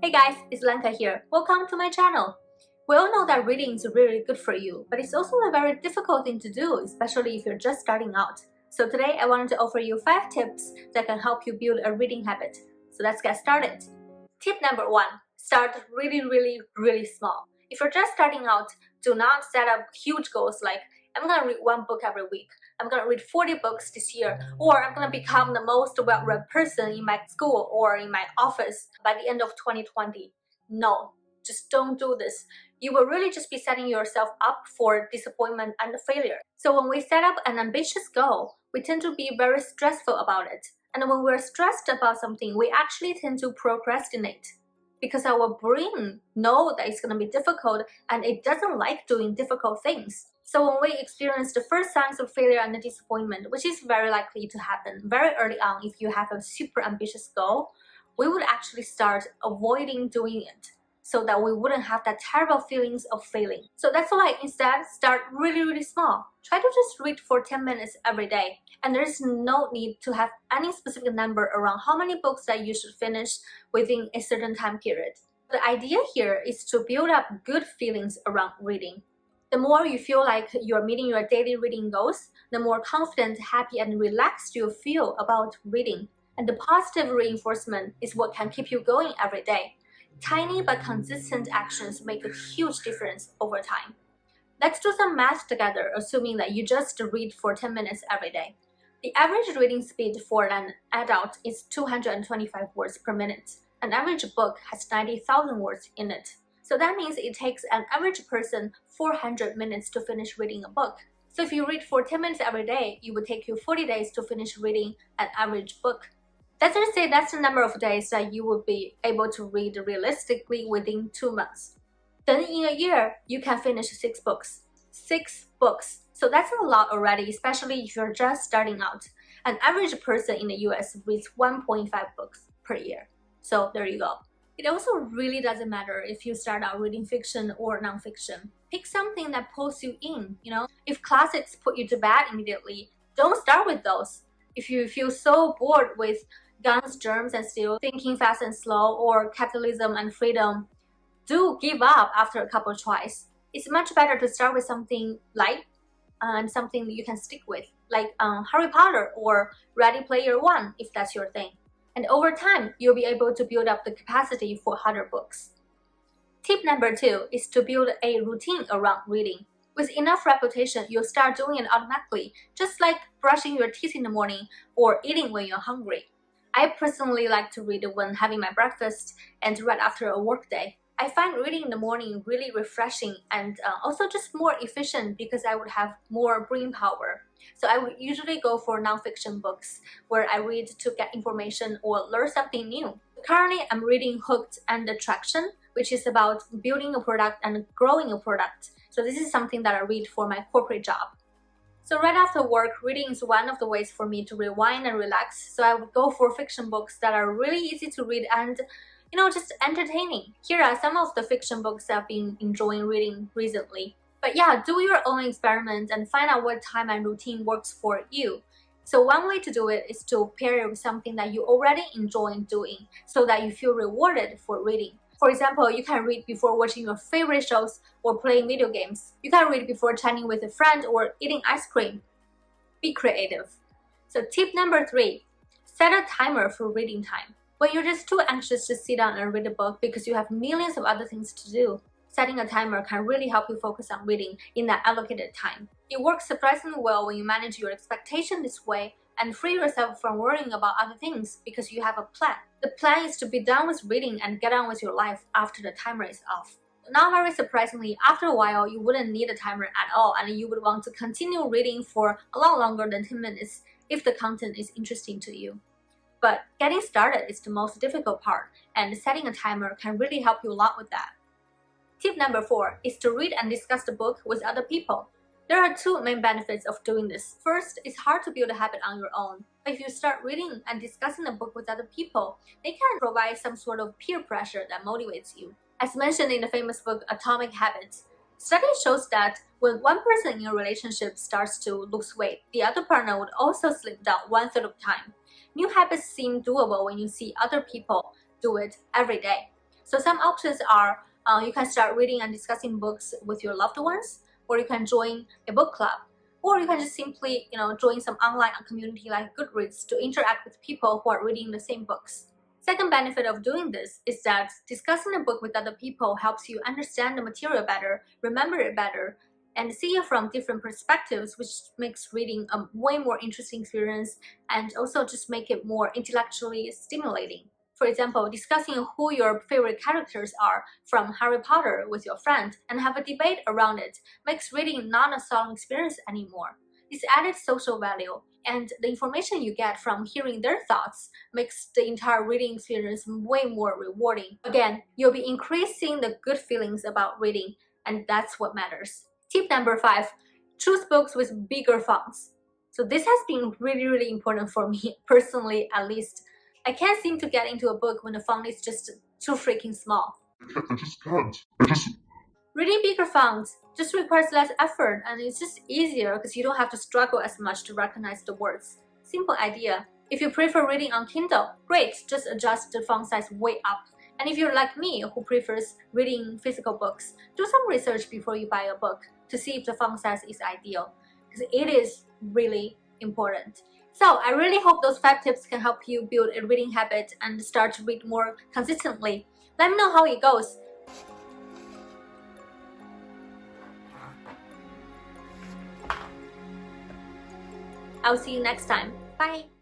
Hey guys, it's Lanka here. Welcome to my channel. We all know that reading is really good for you, but it's also a very difficult thing to do, especially if you're just starting out. So today I wanted to offer you 5 tips that can help you build a reading habit. So let's get started. Tip number 1. Start really small. If you're just starting out, do not set up huge goals like, I'm gonna read 1 book every week, I'm gonna read 40 books this year, or I'm gonna become the most well-read person in my school or in my office by the end of 2020. No, just don't do this. You will really just be setting yourself up for disappointment and failure. So when we set up an ambitious goal, we tend to be very stressful about it. And when we're stressed about something, we actually tend to procrastinate because our brain knows that it's gonna be difficult and it doesn't like doing difficult things. So when we experience the first signs of failure and disappointment, which is very likely to happen very early on if you have a super ambitious goal, we would actually start avoiding doing it so that we wouldn't have that terrible feelings of failing. So that's why instead start really small. Try to just read for 10 minutes every day. And there's no need to have any specific number around how many books that you should finish within a certain time period. The idea here is to build up good feelings around reading. The more you feel like you're meeting your daily reading goals, the more confident, happy, and relaxed you feel about reading. And the positive reinforcement is what can keep you going every day. Tiny but consistent actions make a huge difference over time. Let's do some math together, assuming that you just read for 10 minutes every day. The average reading speed for an adult is 225 words per minute. An average book has 90,000 words in it. So that means it takes an average person 400 minutes to finish reading a book. So if you read for 10 minutes every day, it would take you 40 days to finish reading an average book. Let's just say that's the number of days that you would be able to read realistically within 2 months. Then in a year, you can finish 6 books. 6 books. So that's a lot already, especially if you're just starting out. An average person in the US reads 1.5 books per year. So there you go. It also really doesn't matter if you start out reading fiction or nonfiction. Pick something that pulls you in, If classics put you to bed immediately, don't start with those. If you feel so bored with Guns, Germs, and Steel, Thinking Fast and Slow, or Capitalism and Freedom, do give up after a couple tries. It's much better to start with something light and something that you can stick with, like Harry Potter or Ready Player One, if that's your thing. And over time, you'll be able to build up the capacity for harder books. Tip number 2 is to build a routine around reading. With enough repetition, you'll start doing it automatically, just like brushing your teeth in the morning or eating when you're hungry. I personally like to read when having my breakfast and right after a work day. I find reading in the morning really refreshing and also just more efficient because I would have more brain power. So I would usually go for nonfiction books where I read to get information or learn something new. Currently, I'm reading Hooked and Attraction, which is about building a product and growing a product. So this is something that I read for my corporate job. So right after work, reading is one of the ways for me to rewind and relax. So I would go for fiction books that are really easy to read and just entertaining. Here are some of the fiction books I've been enjoying reading recently. But yeah, do your own experiment and find out what time and routine works for you. So one way to do it is to pair it with something that you already enjoy doing so that you feel rewarded for reading. For example, you can read before watching your favorite shows or playing video games. You can read before chatting with a friend or eating ice cream. Be creative. So tip number 3, set a timer for reading time. When you're just too anxious to sit down and read a book because you have millions of other things to do, setting a timer can really help you focus on reading in that allocated time. It works surprisingly well when you manage your expectation this way and free yourself from worrying about other things because you have a plan. The plan is to be done with reading and get on with your life after the timer is off. Not very surprisingly, after a while, you wouldn't need a timer at all and you would want to continue reading for a lot longer than 10 minutes if the content is interesting to you. But getting started is the most difficult part, and setting a timer can really help you a lot with that. Tip number 4 is to read and discuss the book with other people. There are 2 main benefits of doing this. First, it's hard to build a habit on your own. But if you start reading and discussing the book with other people, they can provide some sort of peer pressure that motivates you. As mentioned in the famous book Atomic Habits, study shows that when one person in a relationship starts to lose weight, the other partner would also slip down 1/3 of the time. New habits seem doable when you see other people do it every day. So some options are you can start reading and discussing books with your loved ones, or you can join a book club, or you can just simply join some online community like Goodreads to interact with people who are reading the same books. Second benefit of doing this is that discussing a book with other people helps you understand the material better, remember it better, and see it from different perspectives, which makes reading a way more interesting experience and also just make it more intellectually stimulating. For example, discussing who your favorite characters are from Harry Potter with your friend and have a debate around it makes reading not a solemn experience anymore. It's added social value, and the information you get from hearing their thoughts makes the entire reading experience way more rewarding. Again, you'll be increasing the good feelings about reading, and that's what matters. Tip number 5, choose books with bigger fonts. So this has been really important for me, personally at least. I can't seem to get into a book when the font is just too freaking small. I just can't. Reading bigger fonts just requires less effort, and it's just easier because you don't have to struggle as much to recognize the words. Simple idea. If you prefer reading on Kindle, great, just adjust the font size way up. And if you're like me, who prefers reading physical books, do some research before you buy a book to see if the font size is ideal, because it is really important. So I really hope those 5 tips can help you build a reading habit and start to read more consistently. Let me know how it goes. I'll see you next time. Bye!